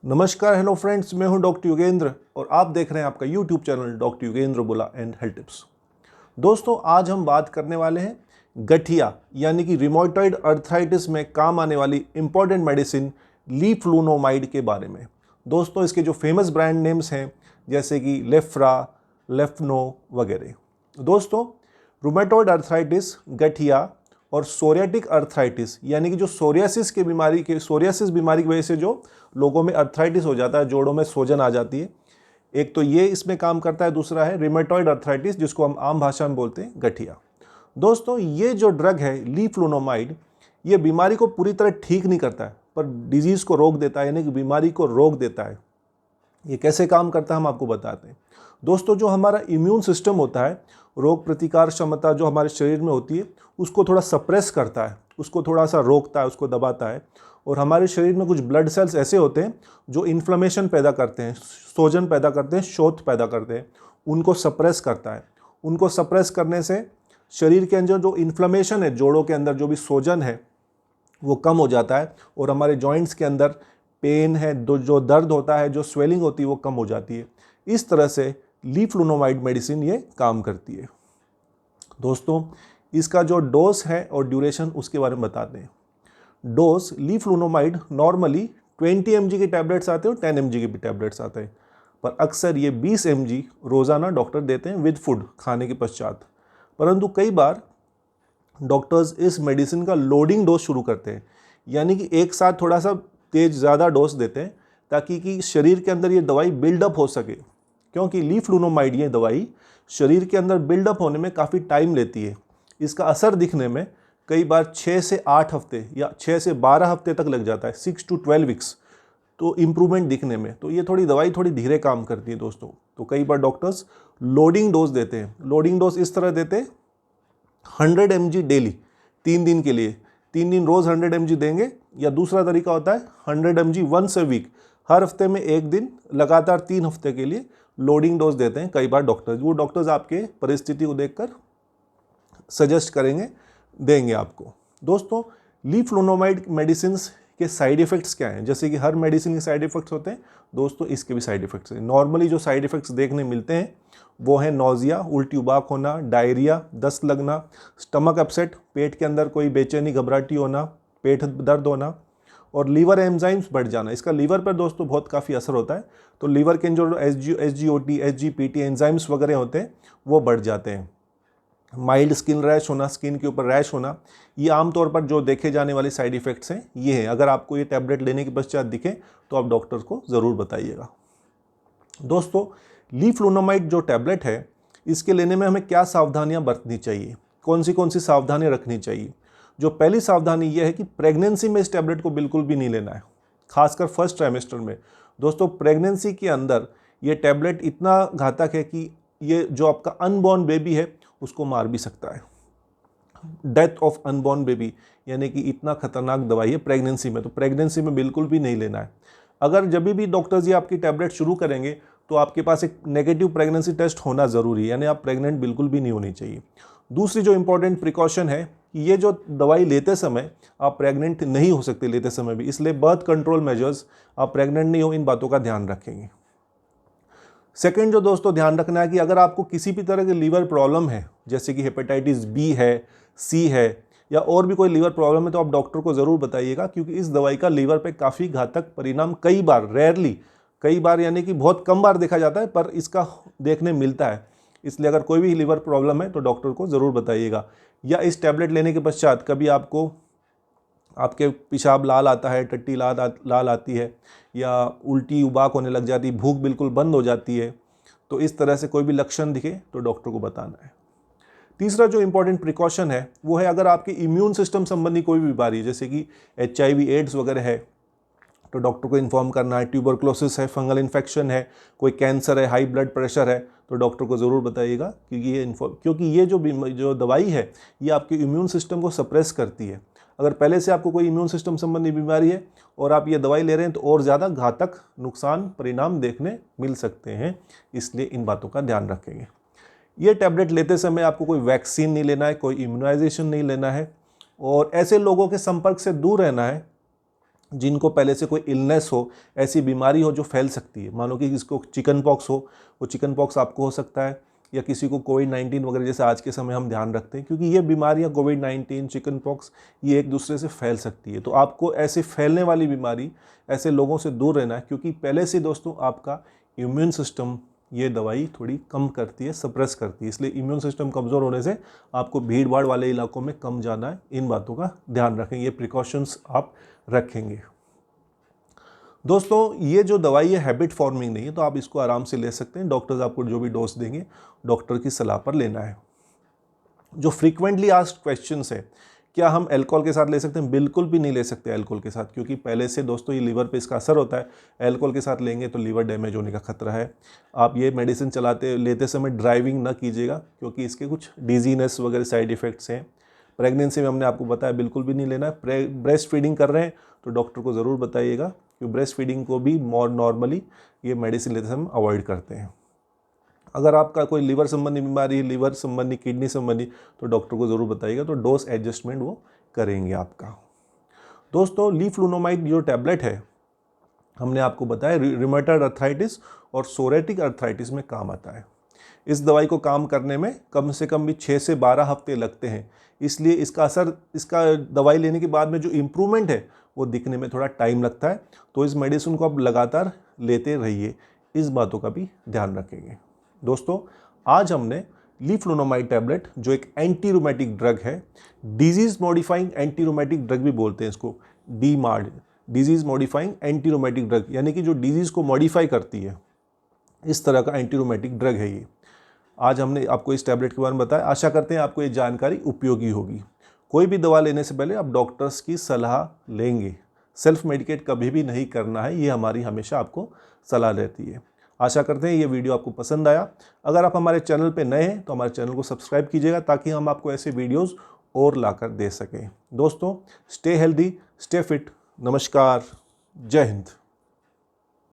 नमस्कार, hello friends, मैं हूं डॉक्टर युगेंद्र और आप देख रहे हैं आपका यूट्यूब चैनल डॉक्टर युगेंद्र बुला एंड हेल्थ टिप्स। दोस्तों, आज हम बात करने वाले हैं गठिया यानी कि रिमोटॉइड अर्थराइटिस में काम आने वाली इंपॉर्टेंट मेडिसिन लीफ्लुनोमाइड के बारे में। दोस्तों, इसके जो फेमस ब्रांड नेम्स हैं जैसे कि लेफ्रा, लेफ्नो वगैरह। दोस्तों, रूमेटॉइड अर्थराइटिस, गठिया और सोरियाटिक अर्थराइटिस यानी कि जो सोरियासिस बीमारी की वजह से जो लोगों में अर्थराइटिस हो जाता है, जोड़ों में सोजन आ जाती है, एक तो ये इसमें काम करता है, दूसरा है रिमेटॉइड अर्थराइटिस जिसको हम आम भाषा में बोलते हैं गठिया। दोस्तों, ये जो ड्रग है लीफ्लुनोमाइड, ये बीमारी को पूरी तरह ठीक नहीं करता है पर डिजीज़ को रोक देता है, यानी कि बीमारी को रोक देता है। ये कैसे काम करता है हम आपको बताते हैं। दोस्तों, जो हमारा इम्यून सिस्टम होता है, रोग प्रतिकार क्षमता जो हमारे शरीर में होती है, उसको थोड़ा सप्रेस करता है, उसको थोड़ा सा रोकता है, उसको दबाता है। और हमारे शरीर में कुछ ब्लड सेल्स ऐसे होते हैं जो इन्फ्लेमेशन पैदा करते हैं, सोजन पैदा करते हैं, शोथ पैदा करते हैं, उनको सप्रेस करता है। उनको सप्रेस करने से शरीर के अंदर जो इन्फ्लेमेशन है, जोड़ों के अंदर जो भी सोजन है वो कम हो जाता है और हमारे जॉइंट्स के अंदर पेन है, जो दर्द होता है, जो स्वेलिंग होती है वो कम हो जाती है। इस तरह से लीफ्लुनोमाइड मेडिसिन ये काम करती है। दोस्तों, इसका जो डोज है और ड्यूरेशन उसके बारे में बताते हैं। डोज लीफ्लुनोमाइड नॉर्मली 20 mg के टैबलेट्स आते हैं और 10 mg के भी टैबलेट्स आते हैं, पर अक्सर ये 20 mg रोज़ाना डॉक्टर देते हैं विद फूड, खाने के पश्चात। परंतु कई बार डॉक्टर्स इस मेडिसिन का लोडिंग डोज शुरू करते हैं, यानी कि एक साथ थोड़ा सा तेज ज़्यादा डोज देते हैं ताकि कि शरीर के अंदर ये दवाई बिल्डअप हो सके, क्योंकि लीफ्लुनोमाइड ये दवाई शरीर के अंदर बिल्डअप होने में काफ़ी टाइम लेती है। इसका असर दिखने में कई बार 6 से 8 हफ्ते या 6 से 12 हफ्ते तक लग जाता है, 6 to 12 वीक्स, तो इम्प्रूवमेंट दिखने में। तो ये दवाई थोड़ी धीरे काम करती है दोस्तों। तो कई बार डॉक्टर्स लोडिंग डोज देते हैं। लोडिंग डोज इस तरह देते हैं, 100 mg डेली 3 दिन के लिए, 3 दिन रोज़ 100 mg देंगे, या दूसरा तरीका होता है 100 mg वंस अ वीक, हर हफ्ते में एक दिन लगातार 3 हफ्ते के लिए लोडिंग डोज देते हैं कई बार डॉक्टर्स। वो डॉक्टर्स आपके परिस्थिति को देखकर सजेस्ट करेंगे, देंगे आपको। दोस्तों, लीफ्लुनोमाइड मेडिसिन के साइड इफ़ेक्ट्स क्या हैं? जैसे कि हर मेडिसिन के साइड इफ़ेक्ट्स होते हैं, दोस्तों इसके भी साइड इफ़ेक्ट्स हैं। नॉर्मली जो साइड इफ़ेक्ट्स देखने मिलते हैं वो है नौजिया, उल्टी उबाक होना, डायरिया, दस्त लगना, स्टमक अपसेट, पेट के अंदर कोई बेचैनी घबराहटी होना, पेट दर्द होना, और लीवर एंजाइम्स बढ़ जाना। इसका लीवर पर दोस्तों बहुत काफ़ी असर होता है। तो लीवर के जो SGOT, SGPT एंजाइम्स वगैरह होते हैं वो बढ़ जाते हैं। माइल्ड स्किन रैश होना, स्किन के ऊपर रैश होना, ये आमतौर पर जो देखे जाने वाले साइड इफ़ेक्ट्स हैं ये हैं। अगर आपको ये टैबलेट लेने के पश्चात दिखे तो आप डॉक्टर को ज़रूर बताइएगा। दोस्तों, लीफ्लुनोमाइड जो टैबलेट है, इसके लेने में हमें क्या सावधानियां बरतनी चाहिए, कौन सी सावधानियां रखनी चाहिए? जो पहली सावधानी ये है कि प्रेगनेंसी में इस टैबलेट को बिल्कुल भी नहीं लेना है, खासकर फर्स्ट ट्राइमेस्टर में। दोस्तों, प्रेगनेंसी के अंदर ये टैबलेट इतना घातक है कि ये जो आपका अनबॉर्न बेबी है उसको मार भी सकता है। डेथ ऑफ अनबॉर्न बेबी यानी कि इतना खतरनाक दवाई है प्रेगनेंसी में। तो प्रेगनेंसी में बिल्कुल भी नहीं लेना है। अगर जब भी डॉक्टर्स ये आपकी टैबलेट शुरू करेंगे तो आपके पास एक नेगेटिव प्रेगनेंसी टेस्ट होना ज़रूरी है, यानी आप प्रेग्नेंट बिल्कुल भी नहीं होनी चाहिए। दूसरी जो इंपॉर्टेंट प्रिकॉशन है कि ये जो दवाई लेते समय आप प्रेग्नेंट नहीं हो सकते लेते समय भी, इसलिए बर्थ कंट्रोल मेजर्स, आप प्रेग्नेंट नहीं हो इन बातों का ध्यान रखेंगे। सेकेंड जो दोस्तों ध्यान रखना है कि अगर आपको किसी भी तरह की लीवर प्रॉब्लम है, जैसे कि हेपेटाइटिस बी है, सी है, या और भी कोई लीवर प्रॉब्लम है, तो आप डॉक्टर को ज़रूर बताइएगा, क्योंकि इस दवाई का लीवर पे काफ़ी घातक परिणाम कई बार यानी कि बहुत कम बार देखा जाता है, पर इसका देखने मिलता है। इसलिए अगर कोई भी लीवर प्रॉब्लम है तो डॉक्टर को ज़रूर बताइएगा। या इस टैबलेट लेने के पश्चात कभी आपको आपके पेशाब लाल आता है, टट्टी लाल आती है, या उल्टी उबाक होने लग जाती, भूख बिल्कुल बंद हो जाती है, तो इस तरह से कोई भी लक्षण दिखे तो डॉक्टर को बताना है। तीसरा जो इंपॉर्टेंट प्रिकॉशन है वो है, अगर आपकी इम्यून सिस्टम संबंधी कोई भी बीमारी है, जैसे कि HIV एड्स वगैरह है, तो डॉक्टर को इन्फॉर्म करना है। ट्यूबरक्लोसिस है, फंगल इन्फेक्शन है, कोई कैंसर है, हाई ब्लड प्रेशर है, तो डॉक्टर को ज़रूर बताइएगा, क्योंकि ये जो दवाई है ये आपके इम्यून सिस्टम को सप्रेस करती है। अगर पहले से आपको कोई इम्यून सिस्टम संबंधी बीमारी है और आप ये दवाई ले रहे हैं तो और ज़्यादा घातक नुकसान परिणाम देखने मिल सकते हैं, इसलिए इन बातों का ध्यान रखेंगे। ये टैबलेट लेते समय आपको कोई वैक्सीन नहीं लेना है, कोई इम्यूनाइजेशन नहीं लेना है, और ऐसे लोगों के संपर्क से दूर रहना है जिनको पहले से कोई इलनेस हो, ऐसी बीमारी हो जो फैल सकती है, मानो कि किसको चिकन पॉक्स हो, वो चिकन पॉक्स आपको हो सकता है, या किसी को कोविड-19 वगैरह जैसे आज के समय हम ध्यान रखते हैं, क्योंकि ये बीमारियां कोविड-19, चिकन पॉक्स, ये एक दूसरे से फैल सकती है। तो आपको ऐसे फैलने वाली बीमारी, ऐसे लोगों से दूर रहना है, क्योंकि पहले से दोस्तों आपका इम्यून सिस्टम ये दवाई थोड़ी कम करती है, सप्रेस करती है, इसलिए इम्यून सिस्टम कमज़ोर होने से आपको भीड़ भाड़ वाले इलाकों में कम जाना है। इन बातों का ध्यान रखें, ये प्रिकॉशंस आप रखेंगे। दोस्तों ये जो दवाई है हैबिट फॉर्मिंग नहीं है, तो आप इसको आराम से ले सकते हैं। डॉक्टर्स आपको जो भी डोज देंगे डॉक्टर की सलाह पर लेना है। जो फ्रीक्वेंटली आस्क्ड क्वेश्चंस है, क्या हम अल्कोहल के साथ ले सकते हैं? बिल्कुल भी नहीं ले सकते अल्कोहल के साथ, क्योंकि पहले से दोस्तों ये लीवर पे इसका असर होता है। अल्कोहल के साथ लेंगे तो लीवर डैमेज होने का खतरा है। आप ये मेडिसिन लेते समय ड्राइविंग ना कीजिएगा, क्योंकि इसके कुछ डिजीनेस वगैरह साइड इफ़ेक्ट्स हैं। प्रेगनेंसी में हमने आपको बताया बिल्कुल भी नहीं लेना है। ब्रेस्ट फीडिंग कर रहे हैं तो डॉक्टर को ज़रूर बताइएगा, क्योंकि ब्रेस्ट फीडिंग को भी नॉर्मली ये मेडिसिन लेते समय अवॉइड करते हैं। अगर आपका कोई लीवर संबंधी बीमारी है, लीवर संबंधी, किडनी संबंधी, तो डॉक्टर को ज़रूर बताइएगा, तो डोज एडजस्टमेंट वो करेंगे आपका। दोस्तों लीफ्लुनोमाइड जो टैबलेट है, हमने आपको बताया रिमेटॉइड अर्थराइटिस और सोरेटिक अर्थराइटिस में काम आता है। इस दवाई को काम करने में कम से कम भी 6 से 12 हफ्ते लगते हैं, इसलिए इसका असर, इसका दवाई लेने के बाद में जो इम्प्रूवमेंट है वो दिखने में थोड़ा टाइम लगता है। तो इस मेडिसिन को आप लगातार लेते रहिए, इस बातों का भी ध्यान रखेंगे। दोस्तों आज हमने लीफ्लुनोमाइड टैबलेट, जो एक एंटी रूमेटिक ड्रग है, disease modifying anti rheumatic drug भी बोलते हैं इसको, DMARD, disease modifying anti rheumatic drug, यानी कि जो डिजीज़ को मॉडिफाई करती है, इस तरह का एंटी रूमेटिक ड्रग है ये। आज हमने आपको इस टैबलेट के बारे में बताया। आशा करते हैं आपको ये जानकारी उपयोगी होगी। कोई भी दवा लेने से पहले आप डॉक्टर्स की सलाह लेंगे। सेल्फ मेडिकेट कभी भी नहीं करना है, ये हमारी हमेशा आपको सलाह रहती है। आशा करते हैं ये वीडियो आपको पसंद आया। अगर आप हमारे चैनल पे नए हैं तो हमारे चैनल को सब्सक्राइब कीजिएगा, ताकि हम आपको ऐसे वीडियोस और लाकर दे सकें। दोस्तों स्टे हेल्दी, स्टे फिट। नमस्कार, जय हिंद।